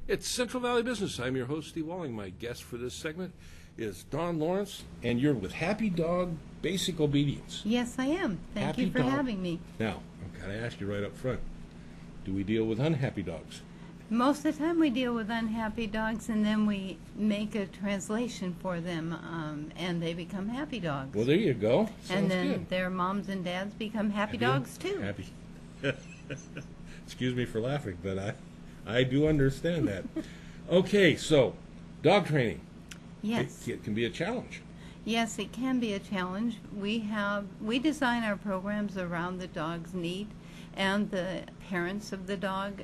It's Central Valley Business. I'm your host, Steve Walling. My guest for this segment is Dawn Lawrence, and you're with Happy Dog Basic Obedience. Yes, I am. Thank you for having me. Now, I've got to ask you right up front, do we deal with unhappy dogs? Most of the time we deal with unhappy dogs, and then we make a translation for them, and they become happy dogs. Well, there you go. Sounds and then good. their moms and dads become happy dogs, too. Happy. Excuse me for laughing, but I do understand that. Okay, so dog training. Yes. It can be a challenge. Yes, it can be a challenge. We design our programs around the dog's need and the parents of the dog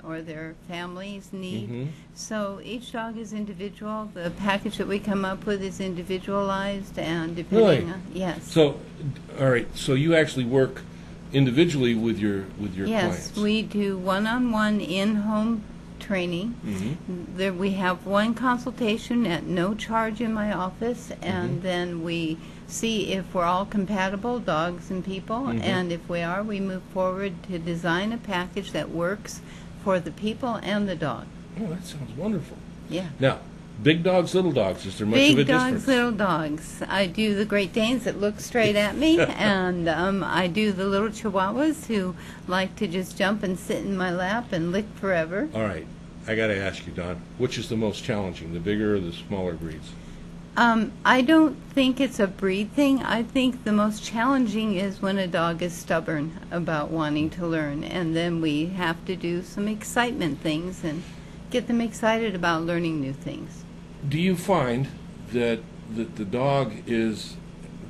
or their family's need. Mm-hmm. So each dog is individual. The package that we come up with is individualized, and depending on, yes. So, all right. So you actually work individually with your Yes, clients. we do one-on-one in-home training. Mm-hmm. There we have one consultation at no charge in my office, and then we see if we're all compatible, dogs and people, and if we are, we move forward to design a package that works for the people and the dog. Oh, that sounds wonderful. Yeah. Now, big dogs, little dogs, is there much of a Big difference? dogs, little dogs. I do the Great Danes that look straight at me, and I do the little Chihuahuas who like to just jump and sit in my lap and lick forever. All right. I got to ask you, Don, which is the most challenging, the bigger or the smaller breeds? I don't think it's a breed thing. I think the most challenging is when a dog is stubborn about wanting to learn, and then we have to do some excitement things and get them excited about learning new things. Do you find that the dog is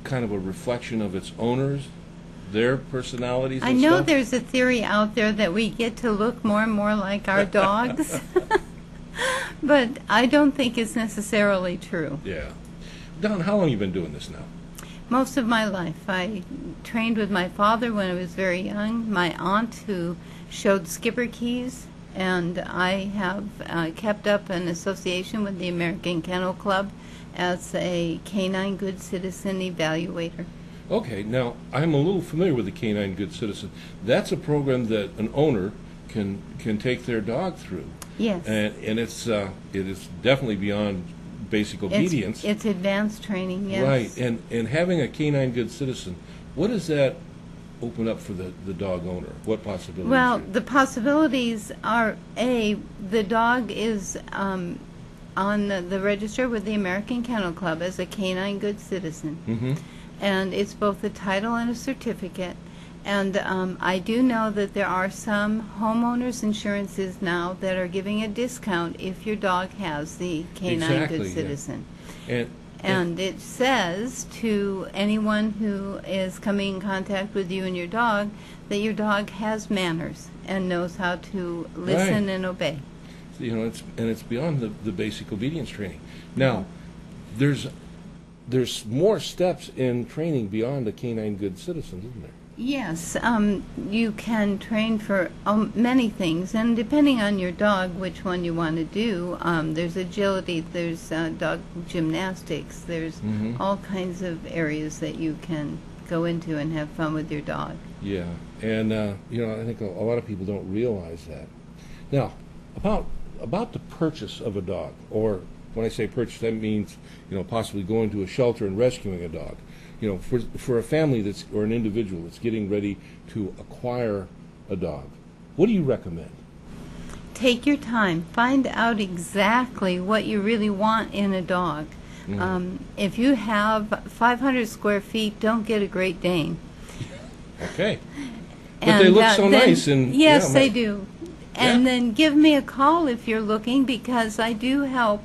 kind of a reflection of its owners, their personalities and I know stuff? there's a theory out there that we get to look more and more like our dogs, but I don't think it's necessarily true. Yeah. Don, how long have you been doing this now? Most of my life. I trained with my father when I was very young, my aunt who showed skipper keys, and I have kept up an association with the American Kennel Club as a Canine Good Citizen evaluator. Okay, now I'm a little familiar with the Canine Good Citizen. That's a program that an owner can take their dog through. Yes. And it is definitely beyond basic obedience. It's advanced training, yes. Right, and having a Canine Good Citizen, what does that open up for the dog owner? What possibilities? Well, the possibilities are, the dog is on the register with the American Kennel Club as a Canine Good Citizen. Mm-hmm. And it's both a title and a certificate. And I do know that there are some homeowners insurances now that are giving a discount if your dog has the Canine Good Citizen. Yeah. And it says to anyone who is coming in contact with you and your dog that your dog has manners and knows how to listen Right. and obey. You know, it's beyond the basic obedience training. Now, there's more steps in training beyond a Canine Good Citizen, isn't there? Yes, you can train for many things, and depending on your dog, which one you want to do, there's agility, there's dog gymnastics, there's all kinds of areas that you can go into and have fun with your dog. Yeah, and you know, I think a lot of people don't realize that. Now, about the purchase of a dog, or when I say purchase, that means, you know, possibly going to a shelter and rescuing a dog. You know, for a family or an individual that's getting ready to acquire a dog, what do you recommend? Take your time. Find out exactly what you really want in a dog. If you have 500 square feet, don't get a Great Dane. Okay. But they look so nice. And yes, yeah, they do. And then give me a call if you're looking, because I do help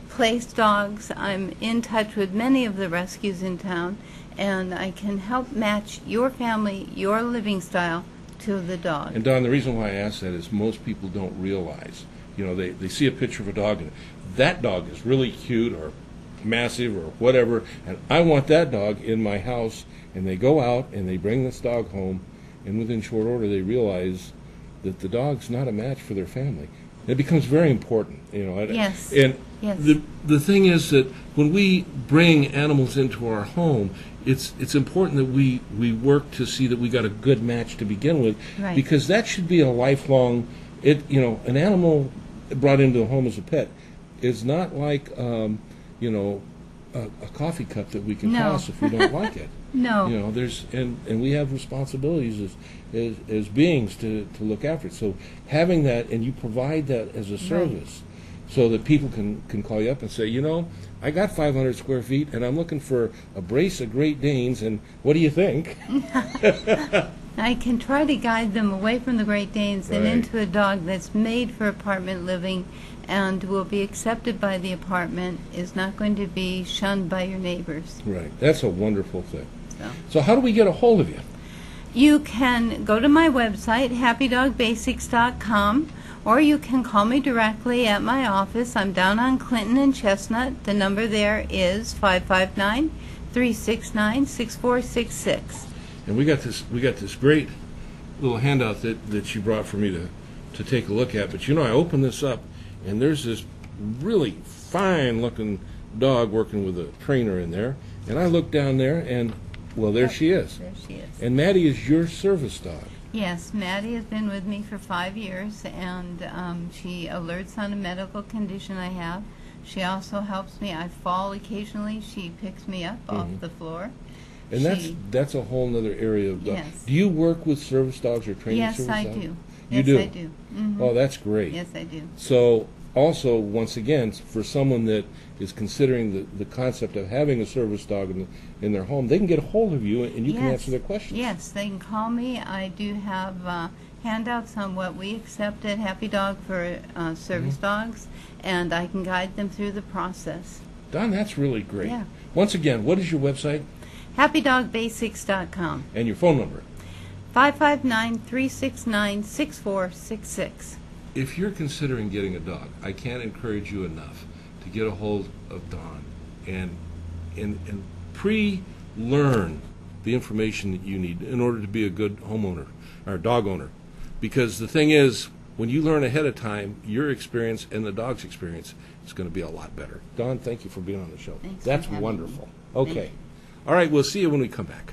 place dogs. I'm in touch with many of the rescues in town, and I can help match your family, your living style to the dog. And Don, the reason why I ask that is most people don't realize, you know, they see a picture of a dog and that dog is really cute or massive or whatever, and I want that dog in my house, and they go out and they bring this dog home, and within short order they realize that the dog's not a match for their family. It becomes very important, you know. Yes. And yes. the thing is that when we bring animals into our home, it's important that we work to see that we got a good match to begin with, Right. because that should be a lifelong. An animal brought into the home as a pet is not like, you know, a coffee cup that we can No. toss if we don't like it. No. You know, there's and we have responsibilities as beings to look after it. So having that, and you provide that as a service, so that people can call you up and say, you know, I got 500 square feet, and I'm looking for a brace of Great Danes, and what do you think? I can try to guide them away from the Great Danes and Right. into a dog that's made for apartment living and will be accepted by the apartment, is not going to be shunned by your neighbors. Right. That's a wonderful thing. So. So how do we get a hold of you? You can go to my website, happydogbasics.com, or you can call me directly at my office. I'm down on Clinton and Chestnut. The number there is 559-369-6466. And we got this great little handout that you brought for me to take a look at. But you know, I opened this up, and there's this really fine-looking dog working with a trainer in there. And I look down there, and well, there she is. There she is. And Maddie is your service dog. Yes, Maddie has been with me for 5 years, and she alerts on a medical condition I have. She also helps me. I fall occasionally. She picks me up off the floor. And that's a whole other area of dog. Yes. Do you work with service dogs or training Yes, service I dogs? do. You Yes, do? I do. Oh, that's great. Yes, I do. So also, once again, for someone that is considering the concept of having a service dog in their home, they can get a hold of you and you can Yes. answer their questions. Yes, they can call me. I do have handouts on what we accept at Happy Dog for service dogs, and I can guide them through the process. Don, that's really great. Yeah. Once again, what is your website HappyDogBasics.com, and your phone number? 559-369-6466. If you're considering getting a dog, I can't encourage you enough to get a hold of Don and pre-learn the information that you need in order to be a good homeowner or dog owner. Because the thing is, when you learn ahead of time, your experience and the dog's experience is going to be a lot better. Don, thank you for being on the show. Thanks for That's having me. wonderful. Thank Okay. you. All right, we'll see you when we come back.